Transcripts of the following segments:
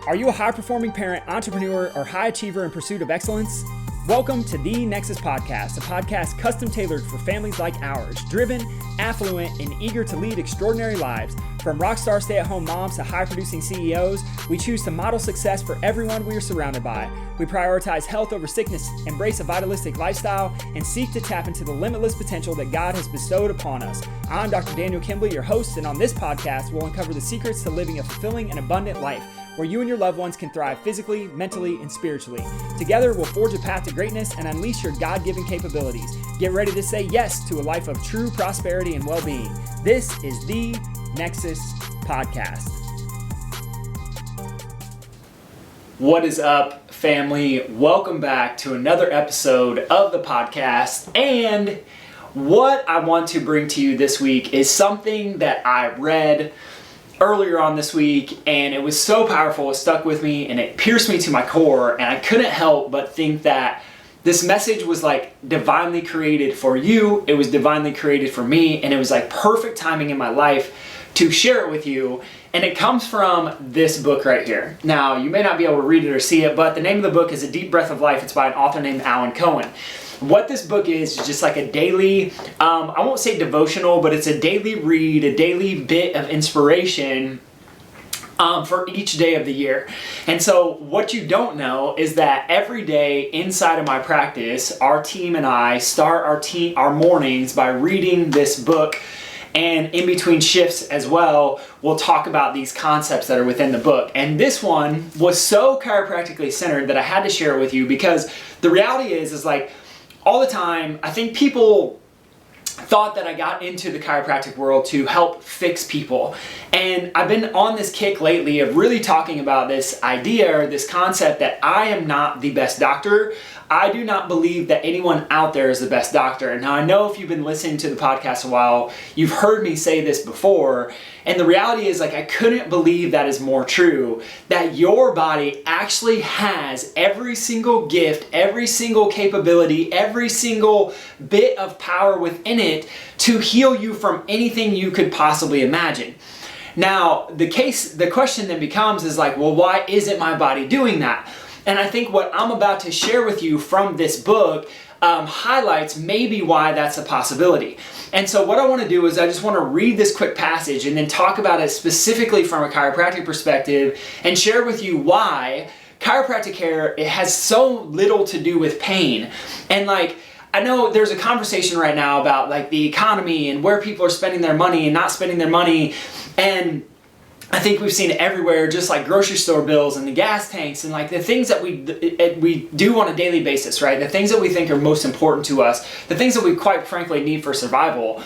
Are you a high-performing parent, entrepreneur, or high achiever in pursuit of excellence? Welcome to The Nexus Podcast, a podcast custom tailored for families like ours, driven, affluent, and eager to lead extraordinary lives. From rockstar stay-at-home moms to high-producing CEOs, we choose to model success for everyone we are surrounded by. We prioritize health over sickness, embrace a vitalistic lifestyle, and seek to tap into the limitless potential that God has bestowed upon us. I'm Dr. Daniel Kimbley, your host, and on this podcast, we'll uncover the secrets to living a fulfilling and abundant life, where you and your loved ones can thrive physically, mentally, and spiritually. Together, we'll forge a path to greatness and unleash your God-given capabilities. Get ready to say yes to a life of true prosperity and well-being. This is The Nexus Podcast. What is up, family? Welcome back to another episode of the podcast. And what I want to bring to you this week is something that I read earlier on this week, and it was so powerful, it stuck with me, and it pierced me to my core, and I couldn't help but think that this message was like divinely created for you, it was divinely created for me, and it was like perfect timing in my life to share it with you, and it comes from this book right here. Now, you may not be able to read it or see it, but the name of the book is A Deep Breath of Life. It's by an author named Alan Cohen. What this book is just like a daily, I won't say devotional, but it's a daily read, a daily bit of inspiration for each day of the year. And so what you don't know is that every day inside of my practice, our team and I start our mornings by reading this book. And in between shifts as well, we'll talk about these concepts that are within the book. And this one was so chiropractically centered that I had to share it with you, because the reality is like, all the time, I think people thought that I got into the chiropractic world to help fix people. And I've been on this kick lately of really talking about this idea or this concept that I am not the best doctor. I do not believe that anyone out there is the best doctor. And now I know if you've been listening to the podcast a while, you've heard me say this before. And the reality is, like, I couldn't believe that is more true, that your body actually has every single gift, every single capability, every single bit of power within it to heal you from anything you could possibly imagine. Now, the question then becomes is like, well, why isn't my body doing that? And I think what I'm about to share with you from this book highlights maybe why that's a possibility. And so what I want to do is I just want to read this quick passage and then talk about it specifically from a chiropractic perspective and share with you why chiropractic care, it has so little to do with pain. And like, I know there's a conversation right now about like the economy and where people are spending their money and not spending their money. And I think we've seen it everywhere, just like grocery store bills and the gas tanks and like the things that we do on a daily basis, right? The things that we think are most important to us, the things that we quite frankly need for survival.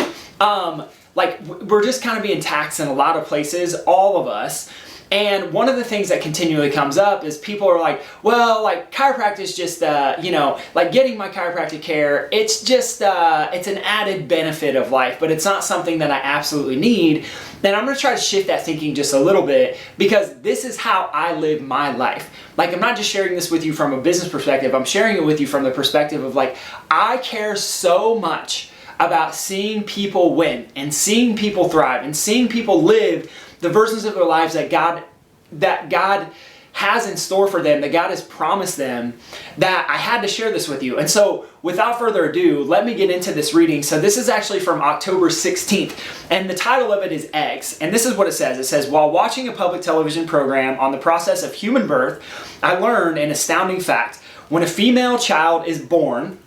Like we're just kind of being taxed in a lot of places, all of us. And one of the things that continually comes up is people are like, well, like chiropractic is just, like getting my chiropractic care, it's just, it's an added benefit of life, but it's not something that I absolutely need. Then I'm going to try to shift that thinking just a little bit, because this is how I live my life. Like, I'm not just sharing this with you from a business perspective, I'm sharing it with you from the perspective of like, I care so much about seeing people win and seeing people thrive and seeing people live the versions of their lives that God has in store for them, that God has promised them, that I had to share this with you. And so without further ado, let me get into this reading. So this is actually from October 16th, and the title of it is Eggs. And this is what it says. It says, while watching a public television program on the process of human birth, I learned an astounding fact. When a female child is born,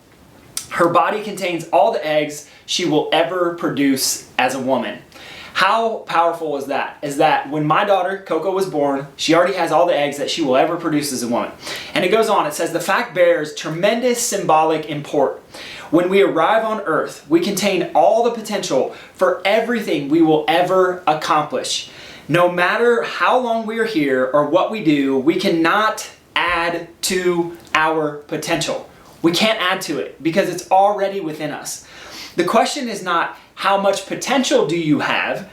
her body contains all the eggs she will ever produce as a woman. How powerful is that? Is that when my daughter, Coco, was born, she already has all the eggs that she will ever produce as a woman. And it goes on, it says, the fact bears tremendous symbolic import. When we arrive on earth, we contain all the potential for everything we will ever accomplish. No matter how long we are here or what we do, we cannot add to our potential. We can't add to it because it's already within us. The question is not, how much potential do you have?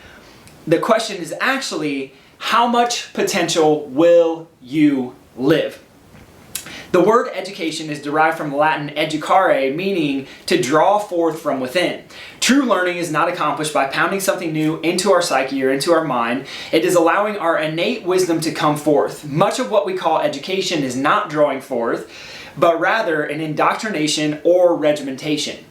The question is actually, how much potential will you live? The word education is derived from the Latin educare, meaning to draw forth from within. True learning is not accomplished by pounding something new into our psyche or into our mind. It is allowing our innate wisdom to come forth. Much of what we call education is not drawing forth, but rather an indoctrination or regimentation.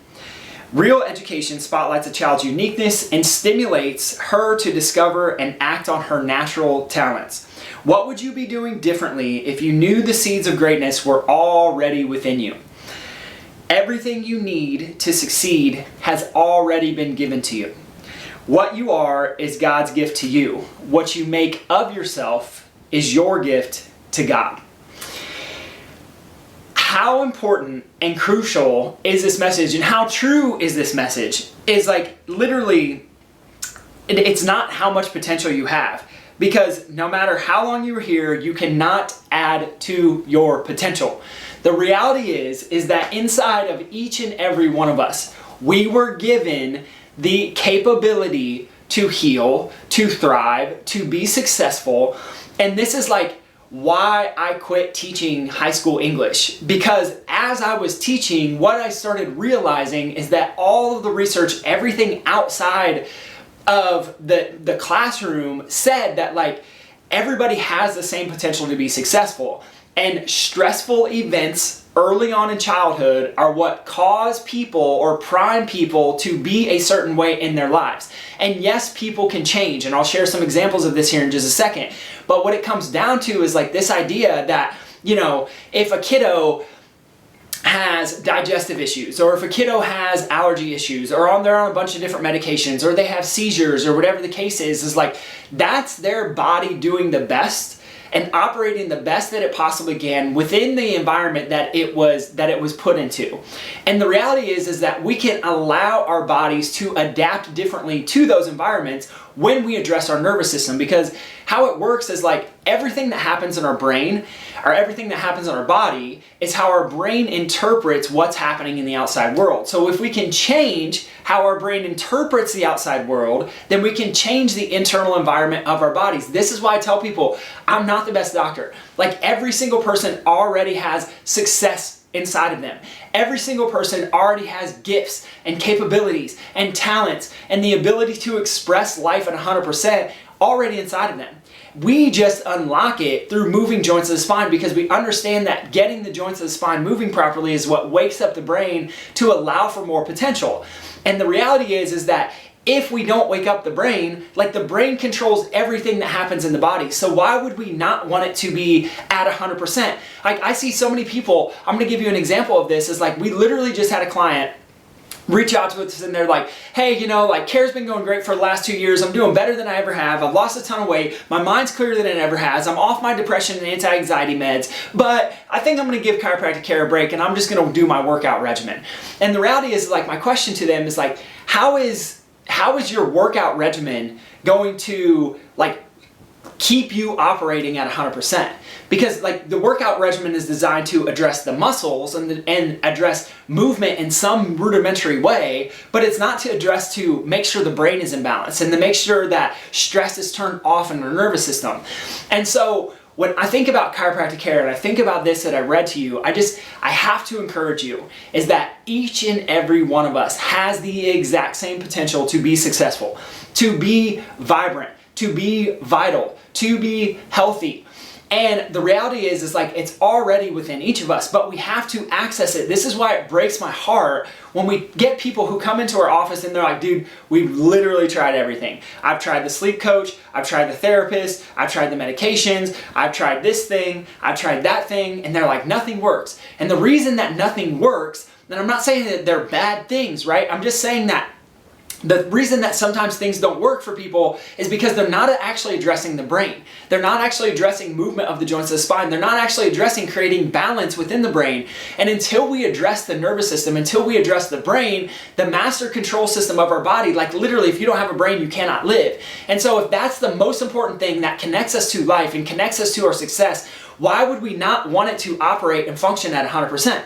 Real education spotlights a child's uniqueness and stimulates her to discover and act on her natural talents. What would you be doing differently if you knew the seeds of greatness were already within you? Everything you need to succeed has already been given to you. What you are is God's gift to you. What you make of yourself is your gift to God. How important and crucial is this message, and how true is this message? Is like literally, it's not how much potential you have. Because no matter how long you were here, you cannot add to your potential. The reality is that inside of each and every one of us, we were given the capability to heal, to thrive, to be successful. And this is like why I quit teaching high school English. Because as I was teaching, what I started realizing is that all of the research, everything outside of the classroom said that like everybody has the same potential to be successful, and stressful events early on in childhood are what cause people or prime people to be a certain way in their lives. And yes, people can change, and I'll share some examples of this here in just a second. But what it comes down to is like this idea that, you know, if a kiddo has digestive issues, or if a kiddo has allergy issues, or they're on a bunch of different medications, or they have seizures, or whatever the case is like that's their body doing the best and operating the best that it possibly can within the environment that it was put into. And the reality is that we can allow our bodies to adapt differently to those environments when we address our nervous system, because how it works is like everything that happens in our brain or everything that happens in our body is how our brain interprets what's happening in the outside world. So if we can change how our brain interprets the outside world, then we can change the internal environment of our bodies. This is why I tell people I'm not the best doctor. Like every single person already has success inside of them. Every single person already has gifts and capabilities and talents and the ability to express life at 100% already inside of them. We just unlock it through moving joints of the spine, because we understand that getting the joints of the spine moving properly is what wakes up the brain to allow for more potential. And the reality is that if we don't wake up the brain, like the brain controls everything that happens in the body. So why would we not want it to be at 100%? Like I see so many people, I'm gonna give you an example of this, is like we literally just had a client reach out to us and they're like, hey, you know, like care's been going great for the last 2 years. I'm doing better than I ever have. I've lost a ton of weight. My mind's clearer than it ever has. I'm off my depression and anti-anxiety meds, but I think I'm going to give chiropractic care a break and I'm just going to do my workout regimen. And the reality is like, my question to them is like, how is your workout regimen going to like keep you operating at 100%? Because like the workout regimen is designed to address the muscles and address movement in some rudimentary way, but it's not to make sure the brain is in balance and to make sure that stress is turned off in the nervous system. And so when I think about chiropractic care and I think about this that I read to you, I have to encourage you is that each and every one of us has the exact same potential to be successful, to be vibrant, to be vital, to be healthy. And the reality is like it's already within each of us, but we have to access it. This is why it breaks my heart when we get people who come into our office and they're like, dude, we've literally tried everything. I've tried the sleep coach, I've tried the therapist, I've tried the medications, I've tried this thing, I've tried that thing, and they're like, nothing works. And the reason that nothing works, and I'm not saying that they're bad things, right? I'm just saying that the reason that sometimes things don't work for people is because they're not actually addressing the brain. They're not actually addressing movement of the joints of the spine. They're not actually addressing creating balance within the brain. And until we address the nervous system, until we address the brain, the master control system of our body, like literally if you don't have a brain, you cannot live. And so if that's the most important thing that connects us to life and connects us to our success, why would we not want it to operate and function at 100%?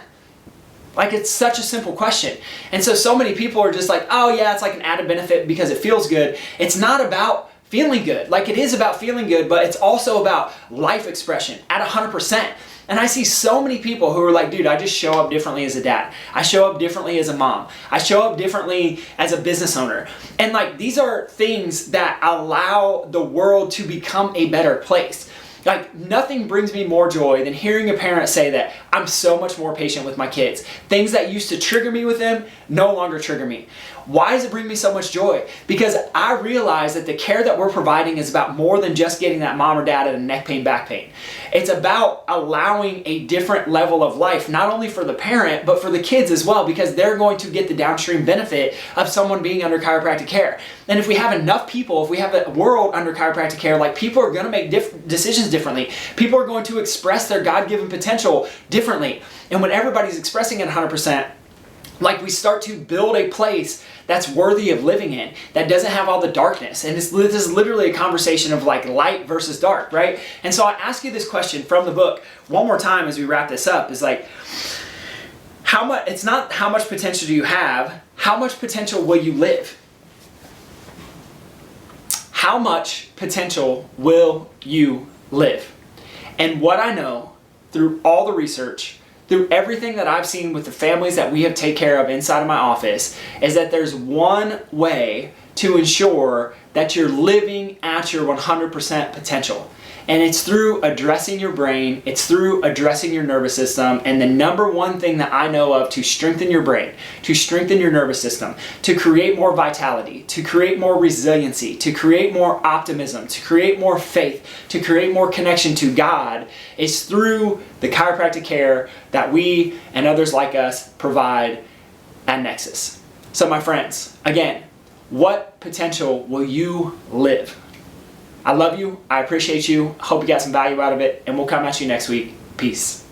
Like it's such a simple question. And so many people are just like, oh yeah, it's like an added benefit because it feels good. It's not about feeling good. Like it is about feeling good, but it's also about life expression at 100%. And I see so many people who are like, dude, I just show up differently as a dad. I show up differently as a mom. I show up differently as a business owner. And like, these are things that allow the world to become a better place. Like, nothing brings me more joy than hearing a parent say that I'm so much more patient with my kids. Things that used to trigger me with them no longer trigger me. Why does it bring me so much joy? Because I realize that the care that we're providing is about more than just getting that mom or dad at a neck pain, back pain. It's about allowing a different level of life, not only for the parent, but for the kids as well, because they're going to get the downstream benefit of someone being under chiropractic care. And if we have enough people, if we have a world under chiropractic care, like, people are going to make decisions differently. People are going to express their God-given potential differently. And when everybody's expressing it 100%, like, we start to build a place that's worthy of living in, that doesn't have all the darkness. And this is literally a conversation of like light versus dark, right? And so I ask you this question from the book one more time as we wrap this up, is like, how much, it's not how much potential do you have, how much potential will you live? How much potential will you live? And what I know through all the research, through everything that I've seen with the families that we have taken care of inside of my office, is that there's one way to ensure that you're living at your 100% potential. And it's through addressing your brain, it's through addressing your nervous system. And the number one thing that I know of to strengthen your brain, to strengthen your nervous system, to create more vitality, to create more resiliency, to create more optimism, to create more faith, to create more connection to God, is through the chiropractic care that we and others like us provide at Nexus. So my friends, again, what potential will you live? I love you. I appreciate you. Hope you got some value out of it, and we'll come at you next week. Peace.